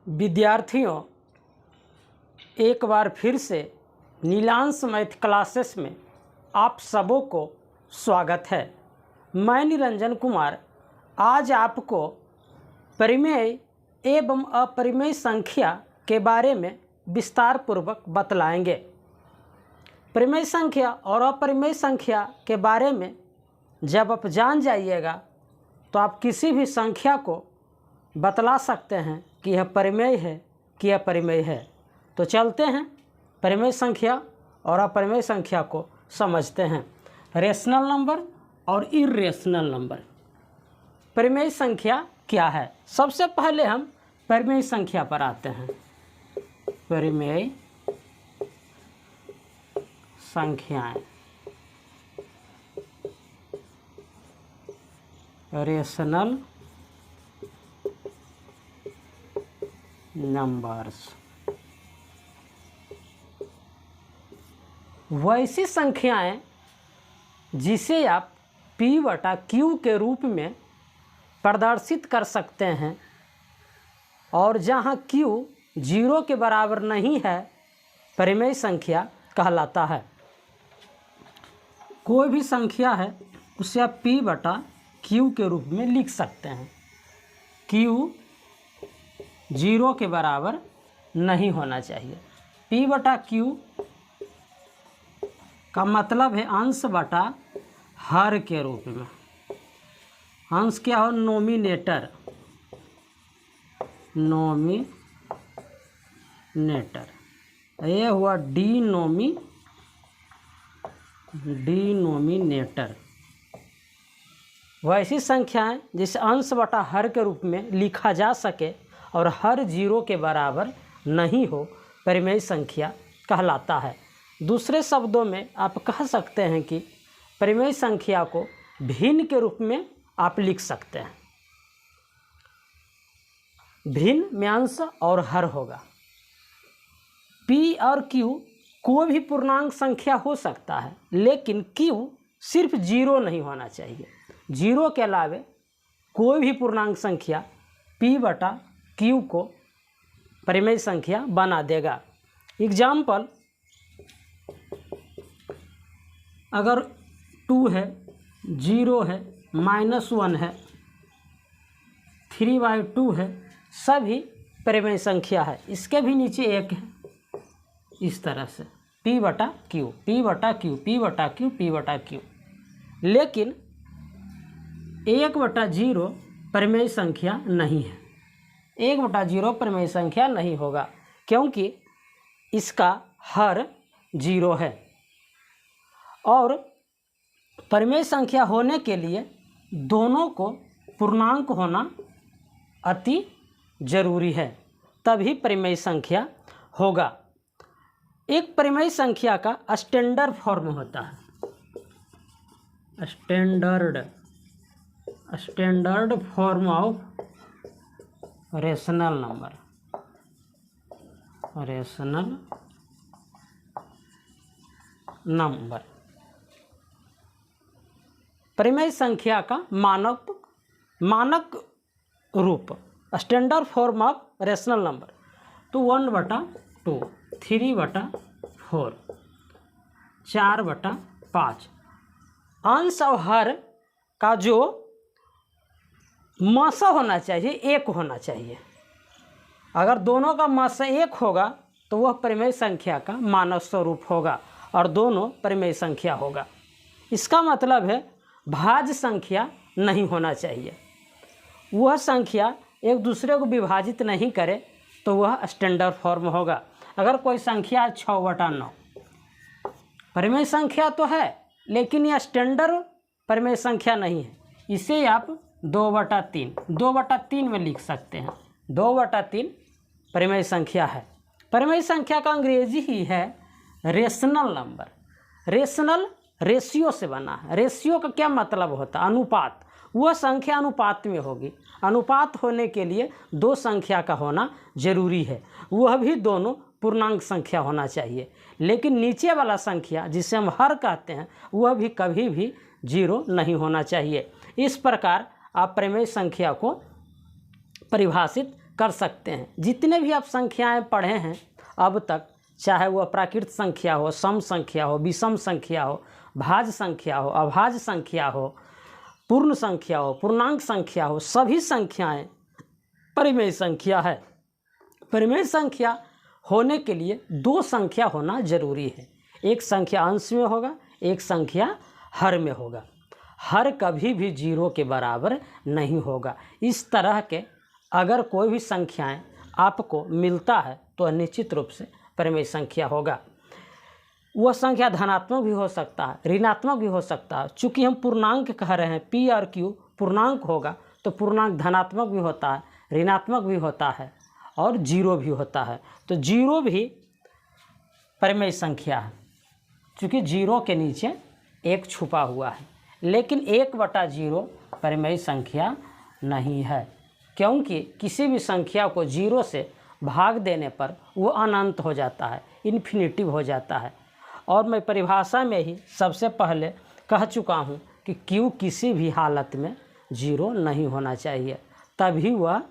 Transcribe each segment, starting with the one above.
विद्यार्थियों, एक बार फिर से नीलांश मैथ क्लासेस में आप सबों को स्वागत है। मैं निरंजन कुमार आज आपको परिमेय एवं अपरिमेय संख्या के बारे में विस्तार पूर्वक बतलाएंगे। परिमेय संख्या और अपरिमेय संख्या के बारे में जब आप जान जाइएगा तो आप किसी भी संख्या को बतला सकते हैं कि यह परिमेय है कि अपरिमेय है। तो चलते हैं परिमेय संख्या और अपरिमेय संख्या को समझते हैं। रेशनल नंबर और इर्रेशनल नंबर। परिमेय संख्या क्या है? सबसे पहले हम परिमेय संख्या पर आते हैं। परिमेय संख्याएं, रेशनल नंबर्स वैसी संख्याएं जिसे आप P/Q के रूप में प्रदर्शित कर सकते हैं और जहां Q 0 के बराबर नहीं है, परिमेय संख्या कहलाता है। कोई भी संख्या है उसे आप P/Q के रूप में लिख सकते हैं। Q 0 के बराबर नहीं होना चाहिए। P/Q का मतलब है अंश बटा हर के रूप में। अंश क्या हो? नोमिनेटर। ये हुआ डिनोमिनेटर। वैसी संख्याएं जिसे अंश बटा हर के रूप में लिखा जा सके और हर 0 के बराबर नहीं हो, परिमेय संख्या कहलाता है। दूसरे शब्दों में आप कह सकते हैं कि परिमेय संख्या को भिन्न के रूप में आप लिख सकते हैं। भिन्न में अंश और हर होगा। P और Q कोई भी पूर्णांक संख्या हो सकता है, लेकिन Q सिर्फ 0 नहीं होना चाहिए। 0 के अलावे कोई भी पूर्णांक संख्या P/Q को परिमेय संख्या बना देगा। एग्जाम्पल, अगर 2 है, 0 है, -1 है, 3/2 है, सभी परिमेय संख्या है। इसके भी नीचे 1 है। इस तरह से P/Q, P/Q, P/Q, P/Q। लेकिन 1/0 परिमेय संख्या नहीं है। 1/0 परिमेय संख्या नहीं होगा क्योंकि इसका हर 0 है। और परिमेय संख्या होने के लिए दोनों को पूर्णांक होना अति जरूरी है, तभी परिमेय संख्या होगा। एक परिमेय संख्या का स्टैंडर्ड फॉर्म होता है। Standard form of rational number. Rational number परिमेय संख्या का मानक रूप, standard form of rational number. तो 1/2, 3/4, 4/5। अंश और हर का जो मासा होना चाहिए 1 होना चाहिए। अगर दोनों का मासा 1 होगा तो वह परिमेय संख्या का मानक स्वरूप होगा और दोनों परिमेय संख्या होगा। इसका मतलब है भाज्य संख्या नहीं होना चाहिए। वह संख्या एक दूसरे को विभाजित नहीं करे तो वह स्टैंडर्ड फॉर्म होगा। अगर कोई संख्या 6/9 परिमेय संख्या तो है, लेकिन यह स्टैंडर्ड परिमेय संख्या नहीं है। इसे आप 2/3 में लिख सकते हैं। 2/3 परिमेय संख्या है। परिमेय संख्या का अंग्रेजी ही है रेशनल नंबर। रेशनल रेशियो से बना है। रेशियो का क्या मतलब होता है? अनुपात। वह संख्या अनुपात में होगी। अनुपात होने के लिए 2 संख्या का होना जरूरी है, वह भी दोनों पूर्णांक संख्या होना चाहिए। लेकिन नीचे वाला संख्या जिसे हम हर कहते हैं वह भी कभी भी 0 नहीं होना चाहिए। इस प्रकार आप परिमेय संख्या को परिभाषित कर सकते हैं। जितने भी आप संख्याएं पढ़े हैं अब तक, चाहे वो अप्राकृत संख्या हो, सम संख्या हो, विषम संख्या हो, भाज्य संख्या हो, अभाज्य संख्या हो, पूर्ण संख्या हो, पूर्णांक संख्या हो, सभी संख्याएं परिमेय संख्या है। परिमेय संख्या होने के लिए दो संख्या होना जरूरी है। एक संख्या अंश में होगा, एक संख्या हर में होगा। हर कभी भी 0 के बराबर नहीं होगा। इस तरह के अगर कोई भी संख्याएं आपको मिलता है तो निश्चित रूप से परिमेय संख्या होगा। वह संख्या धनात्मक भी हो सकता है, ऋणात्मक भी हो सकता है। चूँकि हम पूर्णांक कह रहे हैं, P और Q पूर्णांक होगा तो पूर्णांक धनात्मक भी होता है, ऋणात्मक भी होता है और 0 भी होता है। तो 0 भी परिमेय संख्या है, चूँकि 0 के नीचे 1 छुपा हुआ है। लेकिन 1/0 परिमेय संख्या नहीं है, क्योंकि किसी भी संख्या को 0 से भाग देने पर वो अनंत हो जाता है, इन्फिनिटिव हो जाता है। और मैं परिभाषा में ही सबसे पहले कह चुका हूँ कि Q किसी भी हालत में 0 नहीं होना चाहिए, तभी वह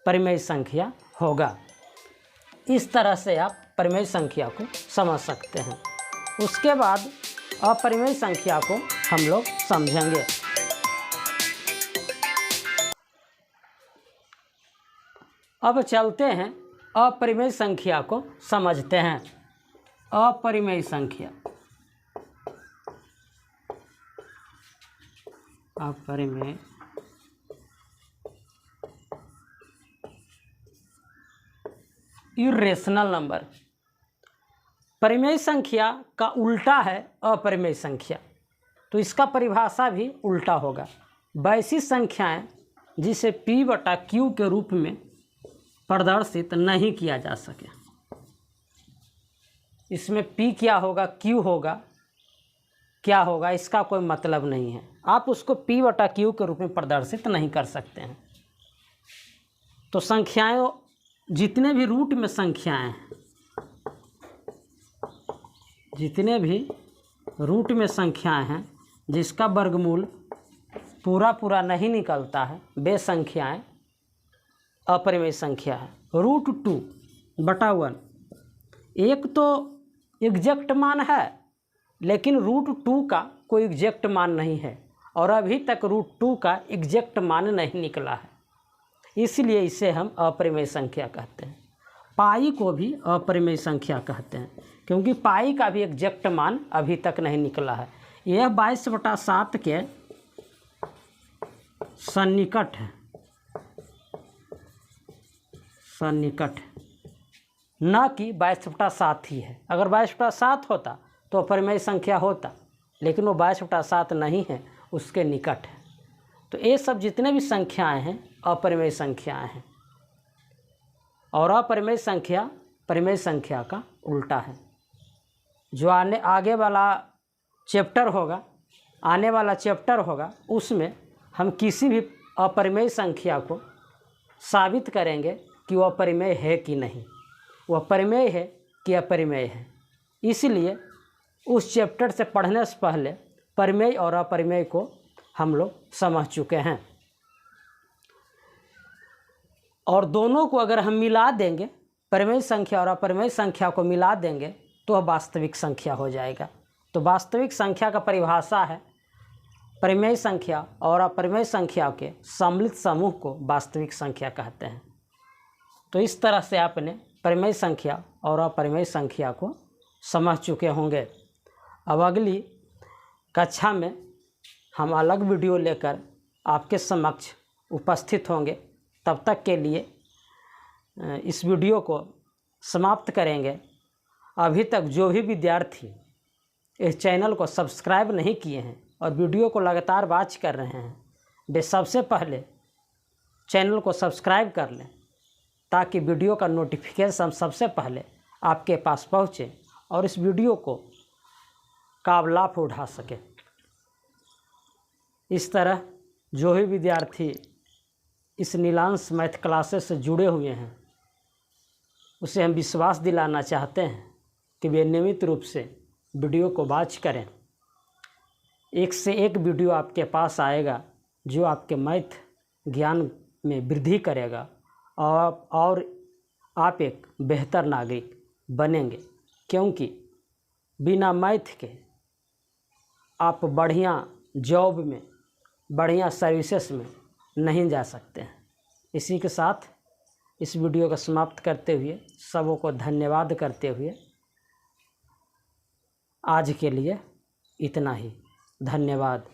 परिमेय संख्या होगा। इस तरह से आप परिमेय संख्या को समझ सकते हैं। उसके बाद अपरिमेय संख्या को हम लोग समझेंगे। अब चलते हैं अपरिमेय संख्या को समझते हैं। अपरिमेय संख्या, अपरिमेय इर्रेशनल नंबर। परिमेय संख्या का उल्टा है अपरिमेय संख्या, तो इसका परिभाषा भी उल्टा होगा। वैसी संख्याएं जिसे P/Q के रूप में प्रदर्शित नहीं किया जा सके। इसमें P क्या होगा, Q होगा, क्या होगा, इसका कोई मतलब नहीं है। आप उसको P/Q के रूप में प्रदर्शित नहीं कर सकते हैं। तो संख्याएं, जितने भी रूट में संख्याएं हैं, जितने भी रूट में संख्याएं हैं जिसका वर्गमूल पूरा नहीं निकलता है, वे संख्याएं अपरिमेय संख्या है। √2/1 एक तो एग्जैक्ट मान है, लेकिन √2 का कोई एग्जैक्ट मान नहीं है और अभी तक √2 का एग्जैक्ट मान नहीं निकला है, इसलिए इसे हम अपरिमेय संख्या कहते हैं। पाई को भी अपरिमेय संख्या कहते हैं, क्योंकि पाई का भी एग्जैक्ट मान अभी तक नहीं निकला है। यह 22/7 के सन्निकट है, सन्निकट है, न कि 22/7 ही है। अगर 22/7 होता तो अपरिमेय संख्या होता, लेकिन वो 22/7 नहीं है, उसके निकट है। तो ये सब जितने भी संख्याएं हैं अपरिमेय संख्याएं हैं, और अपरिमेय संख्या परिमेय संख्या का उल्टा है। जो आगे वाला चैप्टर होगा, उसमें हम किसी भी अपरिमेय संख्या को साबित करेंगे कि वह परिमेय है कि नहीं, वह परिमेय है कि अपरिमेय है। इसलिए उस चैप्टर से पढ़ने से पहले परिमेय और अपरिमेय को हम लोग समझ चुके हैं, और दोनों को अगर हम मिला देंगे, परिमेय संख्या और अपरिमेय संख्या को मिला देंगे, तो वह वास्तविक संख्या हो जाएगा। तो वास्तविक संख्या का परिभाषा है, परिमेय संख्या और अपरिमेय संख्या के सम्मिलित समूह को वास्तविक संख्या कहते हैं। तो इस तरह से आपने परिमेय संख्या और अपरिमेय संख्या को समझ चुके होंगे। अब अगली कक्षा में हम अलग वीडियो लेकर आपके समक्ष उपस्थित होंगे। तब तक के लिए इस वीडियो को समाप्त करेंगे। अभी तक जो भी विद्यार्थी इस चैनल को सब्सक्राइब नहीं किए हैं और वीडियो को लगातार वॉच कर रहे हैं, वे सबसे पहले चैनल को सब्सक्राइब कर लें, ताकि वीडियो का नोटिफिकेशन सबसे पहले आपके पास पहुँचे और इस वीडियो को का लाभ उठा सके। इस तरह जो भी विद्यार्थी इस नीलांश मैथ क्लासेस से जुड़े हुए हैं, उसे हम विश्वास दिलाना चाहते हैं कि वे नियमित रूप से वीडियो को वॉच करें। एक से एक वीडियो आपके पास आएगा जो आपके मैथ ज्ञान में वृद्धि करेगा और आप एक बेहतर नागरिक बनेंगे, क्योंकि बिना मैथ के आप बढ़िया जॉब में, बढ़िया सर्विसेज में नहीं जा सकते हैं। इसी के साथ इस वीडियो को समाप्त करते हुए सबों को धन्यवाद करते हुए आज के लिए इतना ही। धन्यवाद।